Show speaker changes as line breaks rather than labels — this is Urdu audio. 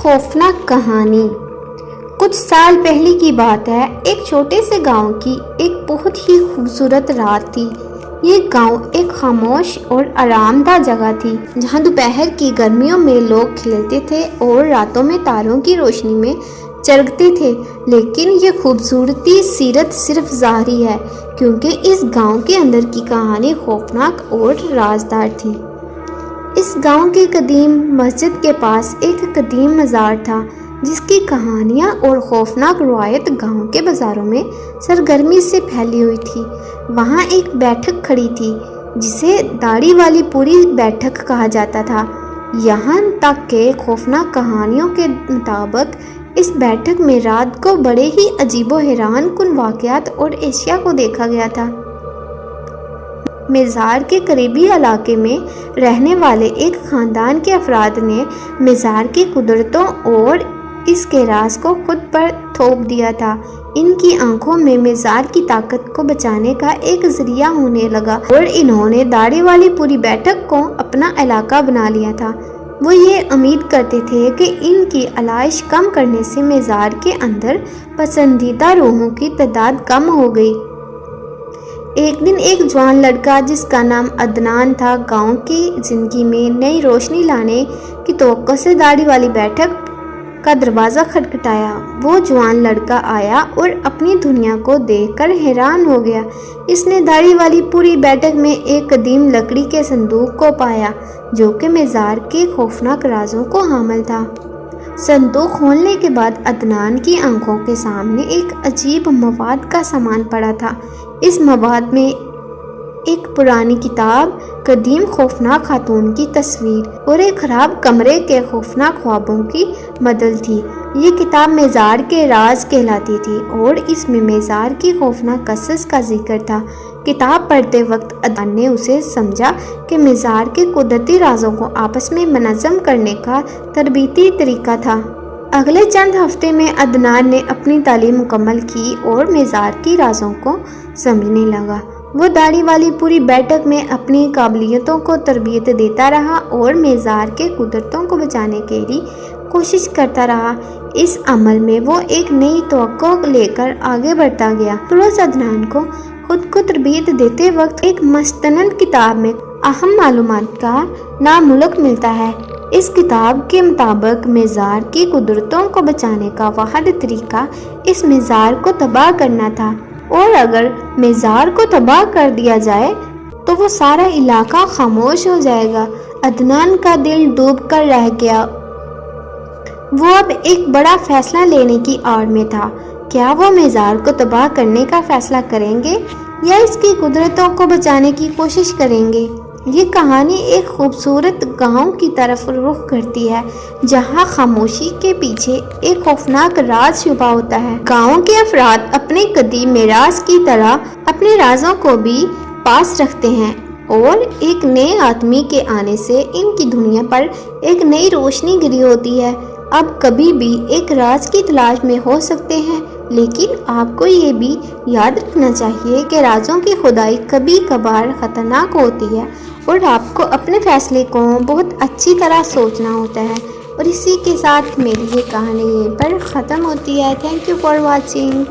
خوفناک کہانی۔ کچھ سال پہلے کی بات ہے، ایک چھوٹے سے گاؤں کی ایک بہت ہی خوبصورت رات تھی۔ یہ گاؤں ایک خاموش اور آرام دہ جگہ تھی، جہاں دوپہر کی گرمیوں میں لوگ کھیلتے تھے اور راتوں میں تاروں کی روشنی میں چرگتے تھے۔ لیکن یہ خوبصورتی سیرت صرف ظاہری ہے، کیونکہ اس گاؤں کے اندر کی کہانی خوفناک اور رازدار تھی۔ اس گاؤں کی قدیم مسجد کے پاس ایک قدیم مزار تھا، جس کی کہانیاں اور خوفناک روایت گاؤں کے بازاروں میں سرگرمی سے پھیلی ہوئی تھی۔ وہاں ایک بیٹھک کھڑی تھی، جسے داڑھی والی پوری بیٹھک کہا جاتا تھا۔ یہاں تک کہ خوفناک کہانیوں کے مطابق اس بیٹھک میں رات کو بڑے ہی عجیب و حیران کن واقعات اور اشیاء کو دیکھا گیا تھا۔ مزار کے قریبی علاقے میں رہنے والے ایک خاندان کے افراد نے مزار کی قدرتوں اور اس کے راز کو خود پر تھوپ دیا تھا۔ ان کی آنکھوں میں مزار کی طاقت کو بچانے کا ایک ذریعہ ہونے لگا اور انہوں نے داڑھی والی پوری بیٹھک کو اپنا علاقہ بنا لیا تھا۔ وہ یہ امید کرتے تھے کہ ان کی علائش کم کرنے سے مزار کے اندر پسندیدہ روحوں کی تعداد کم ہو گئی۔ ایک دن ایک جوان لڑکا جس کا نام عدنان تھا، گاؤں کی زندگی میں نئی روشنی لانے کی توقع سے داڑھی والی بیٹھک کا دروازہ کھٹکھٹایا۔ وہ جوان لڑکا آیا اور اپنی دنیا کو دیکھ کر حیران ہو گیا۔ اس نے داڑھی والی پوری بیٹھک میں ایک قدیم لکڑی کے صندوق کو پایا، جو کہ مزار کے خوفناک رازوں کو حامل تھا۔ صندوق کھولنے کے بعد عدنان کی آنکھوں کے سامنے ایک عجیب مواد کا سامان پڑا تھا۔ اس مواد میں ایک پرانی کتاب، قدیم خوفناک خاتون کی تصویر اور ایک خراب کمرے کے خوفناک خوابوں کی مدل تھی۔ یہ کتاب مزار کے راز کہلاتی تھی اور اس میں مزار کی خوفناک قصص کا ذکر تھا۔ کتاب پڑھتے وقت عدنان نے اسے سمجھا کہ مزار کے قدرتی رازوں کو آپس میں منظم کرنے کا تربیتی طریقہ تھا۔ اگلے چند ہفتے میں عدنان نے اپنی تعلیم مکمل کی اور مزار کی رازوں کو سمجھنے لگا۔ وہ داڑھی والی پوری بیٹھک میں اپنی قابلیتوں کو تربیت دیتا رہا اور مزار کے قدرتوں کو بچانے کے لیے کوشش کرتا رہا۔ اس عمل میں وہ ایک نئی توقع لے کر آگے بڑھتا گیا۔ روز عدنان کو خود کو تربیت دیتے وقت ایک مستند کتاب میں اہم معلومات کا ناملک ملتا ہے۔ اس کتاب کے مطابق مزار کی قدرتوں کو بچانے کا واحد طریقہ اس مزار کو تباہ کرنا تھا، اور اگر مزار کو تباہ کر دیا جائے تو وہ سارا علاقہ خاموش ہو جائے گا۔ عدنان کا دل ڈوب کر رہ گیا۔ وہ اب ایک بڑا فیصلہ لینے کی آڑ میں تھا۔ کیا وہ مزار کو تباہ کرنے کا فیصلہ کریں گے یا اس کی قدرتوں کو بچانے کی کوشش کریں گے؟ یہ کہانی ایک خوبصورت گاؤں کی طرف رخ کرتی ہے، جہاں خاموشی کے پیچھے ایک خوفناک راز چھپا ہوتا ہے۔ گاؤں کے افراد اپنے قدیم میراث کی طرح اپنے رازوں کو بھی پاس رکھتے ہیں، اور ایک نئے آدمی کے آنے سے ان کی دنیا پر ایک نئی روشنی گری ہوتی ہے۔ اب کبھی بھی ایک راز کی تلاش میں ہو سکتے ہیں، لیکن آپ کو یہ بھی یاد رکھنا چاہیے کہ رازوں کی کھدائی کبھی کبھار خطرناک ہوتی ہے، اور آپ کو اپنے فیصلے کو بہت اچھی طرح سوچنا ہوتا ہے۔ اور اسی کے ساتھ میری یہ کہانی یہیں پر ختم ہوتی ہے۔ Thank you for watching.